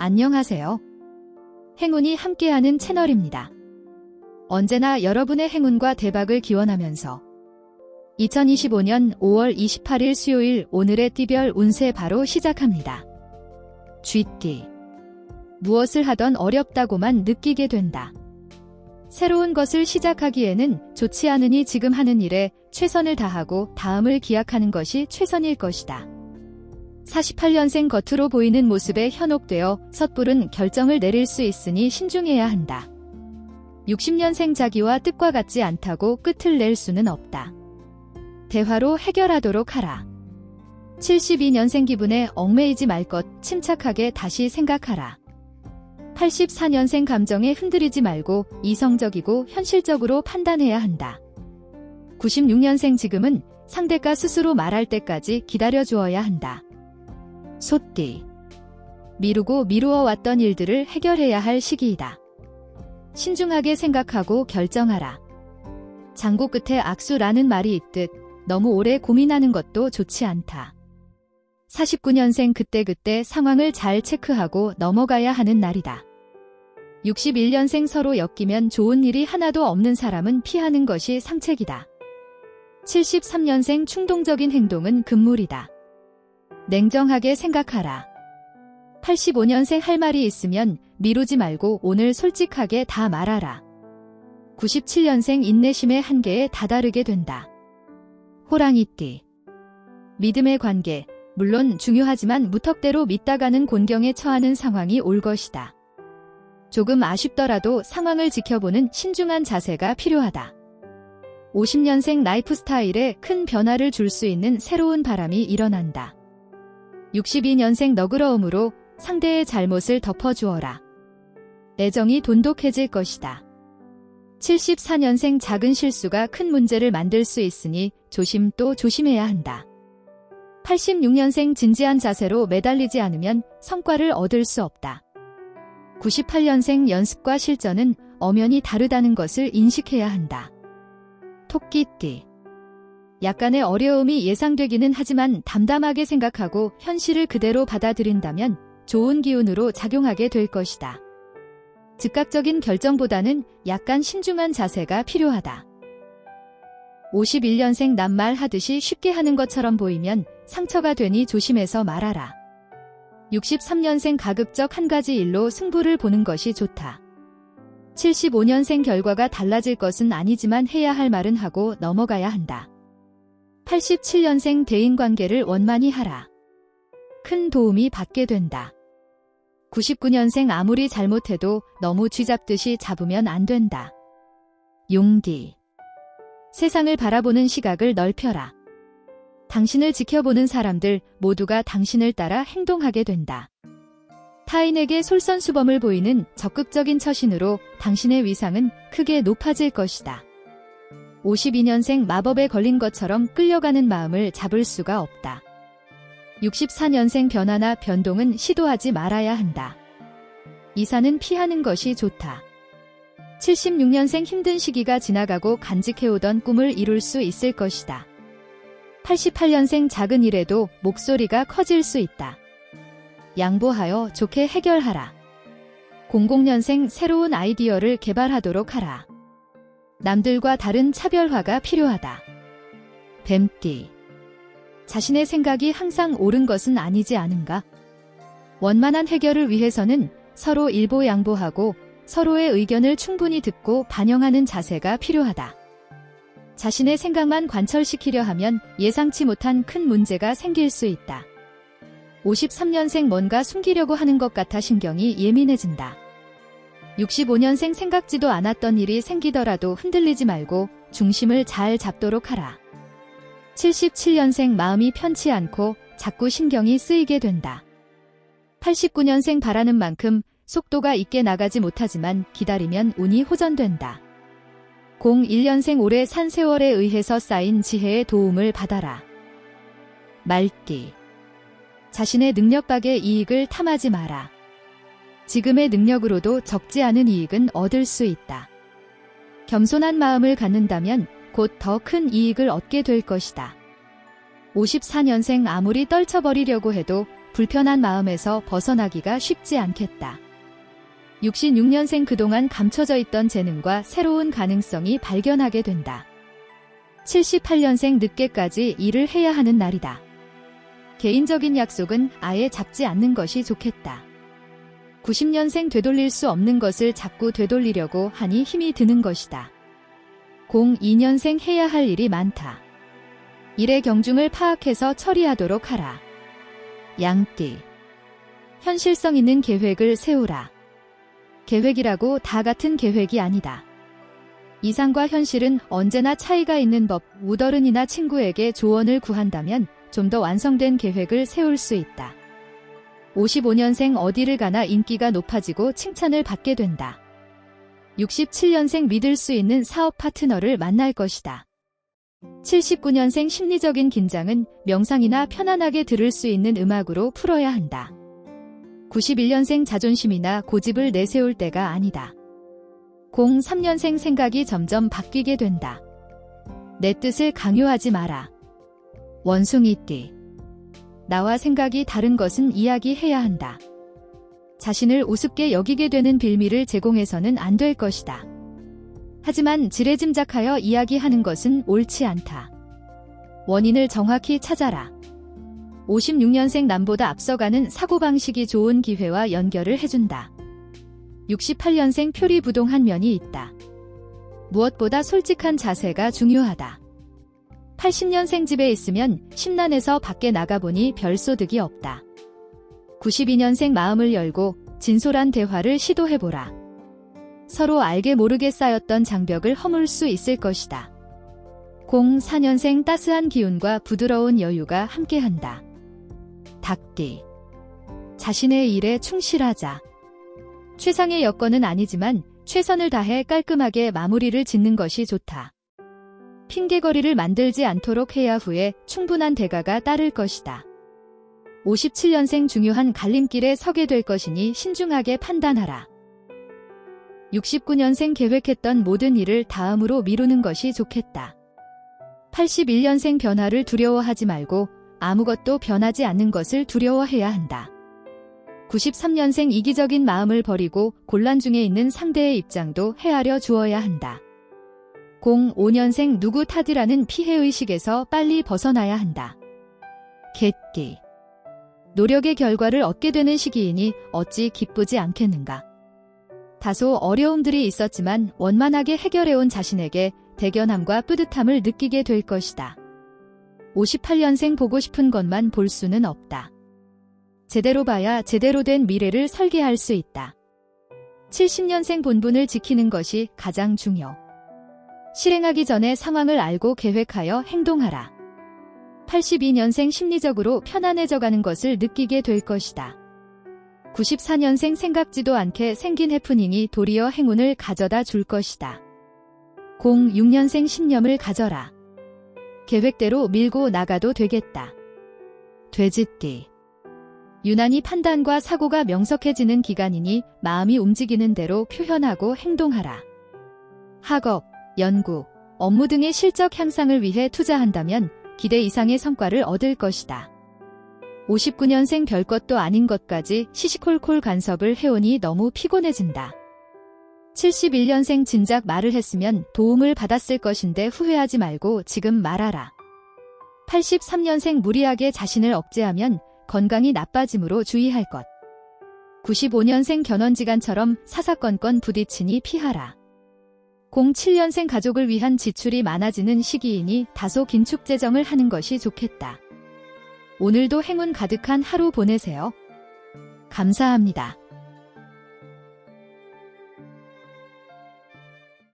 안녕하세요. 행운이 함께하는 채널입니다. 언제나 여러분의 행운과 대박을 기원하면서 2025년 5월 28일 수요일 오늘의 띠별 운세 바로 시작합니다. 쥐띠. 무엇을 하던 어렵다고만 느끼게 된다. 새로운 것을 시작하기에는 좋지 않으니 지금 하는 일에 최선을 다하고 다음을 기약하는 것이 최선일 것이다. 48년생 겉으로 보이는 모습에 현혹되어 섣부른 결정을 내릴 수 있으니 신중해야 한다. 60년생 자기와 뜻과 같지 않다고 끝을 낼 수는 없다. 대화로 해결하도록 하라. 72년생 기분에 얽매이지 말 것 침착하게 다시 생각하라. 84년생 감정에 흔들리지 말고 이성적이고 현실적으로 판단해야 한다. 96년생 지금은 상대가 스스로 말할 때까지 기다려주어야 한다. 소띠. 미루고 미루어 왔던 일들을 해결해야 할 시기이다. 신중하게 생각하고 결정하라. 장고 끝에 악수라는 말이 있듯 너무 오래 고민하는 것도 좋지 않다. 49년생 그때그때 상황을 잘 체크하고 넘어가야 하는 날이다. 61년생 서로 엮이면 좋은 일이 하나도 없는 사람은 피하는 것이 상책이다. 73년생 충동적인 행동은 금물이다. 냉정하게 생각하라. 85년생 할 말이 있으면 미루지 말고 오늘 솔직하게 다 말하라. 97년생 인내심의 한계에 다다르게 된다. 호랑이띠. 믿음의 관계, 물론 중요하지만 무턱대로 믿다가는 곤경에 처하는 상황이 올 것이다. 조금 아쉽더라도 상황을 지켜보는 신중한 자세가 필요하다. 50년생 라이프 스타일에 큰 변화를 줄 수 있는 새로운 바람이 일어난다. 62년생 너그러움으로 상대의 잘못을 덮어주어라. 애정이 돈독해질 것이다. 74년생 작은 실수가 큰 문제를 만들 수 있으니 조심 또 조심해야 한다. 86년생 진지한 자세로 매달리지 않으면 성과를 얻을 수 없다. 98년생 연습과 실전은 엄연히 다르다는 것을 인식해야 한다. 토끼띠. 약간의 어려움이 예상되기는 하지만 담담하게 생각하고 현실을 그대로 받아들인다면 좋은 기운으로 작용하게 될 것이다. 즉각적인 결정보다는 약간 신중한 자세가 필요하다. 51년생 낱말 하듯이 쉽게 하는 것처럼 보이면 상처가 되니 조심해서 말하라. 63년생 가급적 한 가지 일로 승부를 보는 것이 좋다. 75년생 결과가 달라질 것은 아니지만 해야 할 말은 하고 넘어가야 한다. 87년생 대인관계를 원만히 하라. 큰 도움이 받게 된다. 99년생 아무리 잘못해도 너무 쥐잡듯이 잡으면 안 된다. 용띠. 세상을 바라보는 시각을 넓혀라. 당신을 지켜보는 사람들 모두가 당신을 따라 행동하게 된다. 타인에게 솔선수범을 보이는 적극적인 처신으로 당신의 위상은 크게 높아질 것이다. 52년생 마법에 걸린 것처럼 끌려가는 마음을 잡을 수가 없다. 64년생 변화나 변동은 시도하지 말아야 한다. 이사는 피하는 것이 좋다. 76년생 힘든 시기가 지나가고 간직해오던 꿈을 이룰 수 있을 것이다. 88년생 작은 일에도 목소리가 커질 수 있다. 양보하여 좋게 해결하라. 00년생 새로운 아이디어를 개발하도록 하라. 남들과 다른 차별화가 필요하다. 뱀띠. 자신의 생각이 항상 옳은 것은 아니지 않은가? 원만한 해결을 위해서는 서로 일보양보하고 서로의 의견을 충분히 듣고 반영하는 자세가 필요하다. 자신의 생각만 관철시키려 하면 예상치 못한 큰 문제가 생길 수 있다. 53년생 뭔가 숨기려고 하는 것 같아 신경이 예민해진다. 65년생 생각지도 않았던 일이 생기더라도 흔들리지 말고 중심을 잘 잡도록 하라. 77년생 마음이 편치 않고 자꾸 신경이 쓰이게 된다. 89년생 바라는 만큼 속도가 있게 나가지 못하지만 기다리면 운이 호전된다. 01년생 오래 산 세월에 의해서 쌓인 지혜의 도움을 받아라. 말띠. 자신의 능력밖의 이익을 탐하지 마라. 지금의 능력으로도 적지 않은 이익은 얻을 수 있다. 겸손한 마음을 갖는다면 곧 더 큰 이익을 얻게 될 것이다. 54년생 아무리 떨쳐버리려고 해도 불편한 마음에서 벗어나기가 쉽지 않겠다. 66년생 그동안 감춰져 있던 재능과 새로운 가능성이 발견하게 된다. 78년생 늦게까지 일을 해야 하는 날이다. 개인적인 약속은 아예 잡지 않는 것이 좋겠다. 90년생 되돌릴 수 없는 것을 자꾸 되돌리려고 하니 힘이 드는 것이다. 02년생 해야 할 일이 많다. 일의 경중을 파악해서 처리하도록 하라. 양띠. 현실성 있는 계획을 세우라. 계획이라고 다 같은 계획이 아니다. 이상과 현실은 언제나 차이가 있는 법. 우더른이나 친구에게 조언을 구한다면 좀 더 완성된 계획을 세울 수 있다. 55년생 어디를 가나 인기가 높아지고 칭찬을 받게 된다. 67년생 믿을 수 있는 사업 파트너를 만날 것이다. 79년생 심리적인 긴장은 명상이나 편안하게 들을 수 있는 음악으로 풀어야 한다. 91년생 자존심이나 고집을 내세울 때가 아니다. 03년생 생각이 점점 바뀌게 된다. 내 뜻을 강요하지 마라. 원숭이띠. 나와 생각이 다른 것은 이야기해야 한다. 자신을 우습게 여기게 되는 빌미를 제공해서는 안 될 것이다. 하지만 지레짐작하여 이야기하는 것은 옳지 않다. 원인을 정확히 찾아라. 56년생 남보다 앞서가는 사고방식이 좋은 기회와 연결을 해준다. 68년생 표리부동한 면이 있다. 무엇보다 솔직한 자세가 중요하다. 80년생 집에 있으면 심란해서 밖에 나가보니 별소득이 없다. 92년생 마음을 열고 진솔한 대화를 시도해보라. 서로 알게 모르게 쌓였던 장벽을 허물 수 있을 것이다. 04년생 따스한 기운과 부드러운 여유가 함께한다. 닭띠. 자신의 일에 충실하자. 최상의 여건은 아니지만 최선을 다해 깔끔하게 마무리를 짓는 것이 좋다. 핑계거리를 만들지 않도록 해야 후에 충분한 대가가 따를 것이다. 57년생 중요한 갈림길에 서게 될 것이니 신중하게 판단하라. 69년생 계획했던 모든 일을 다음으로 미루는 것이 좋겠다. 81년생 변화를 두려워하지 말고 아무것도 변하지 않는 것을 두려워해야 한다. 93년생 이기적인 마음을 버리고 곤란 중에 있는 상대의 입장도 헤아려 주어야 한다. 05년생 누구 탓이라는 피해의식에서 빨리 벗어나야 한다. 개띠. 노력의 결과를 얻게 되는 시기이니 어찌 기쁘지 않겠는가. 다소 어려움들이 있었지만 원만하게 해결해온 자신에게 대견함과 뿌듯함을 느끼게 될 것이다. 58년생 보고 싶은 것만 볼 수는 없다. 제대로 봐야 제대로 된 미래를 설계할 수 있다. 70년생 본분을 지키는 것이 가장 중요. 실행하기 전에 상황을 알고 계획하여 행동하라. 82년생 심리적으로 편안해져가는 것을 느끼게 될 것이다. 94년생 생각지도 않게 생긴 해프닝이 도리어 행운을 가져다 줄 것이다. 06년생 신념을 가져라. 계획대로 밀고 나가도 되겠다. 돼지띠. 유난히 판단과 사고가 명석해지는 기간이니 마음이 움직이는 대로 표현하고 행동하라. 학업, 연구, 업무 등의 실적 향상을 위해 투자한다면 기대 이상의 성과를 얻을 것이다. 59년생 별것도 아닌 것까지 시시콜콜 간섭을 해오니 너무 피곤해진다. 71년생 진작 말을 했으면 도움을 받았을 것인데 후회하지 말고 지금 말하라. 83년생 무리하게 자신을 억제하면 건강이 나빠짐으로 주의할 것. 95년생 견원지간처럼 사사건건 부딪히니 피하라. 07년생 가족을 위한 지출이 많아지는 시기이니 다소 긴축 재정을 하는 것이 좋겠다. 오늘도 행운 가득한 하루 보내세요. 감사합니다.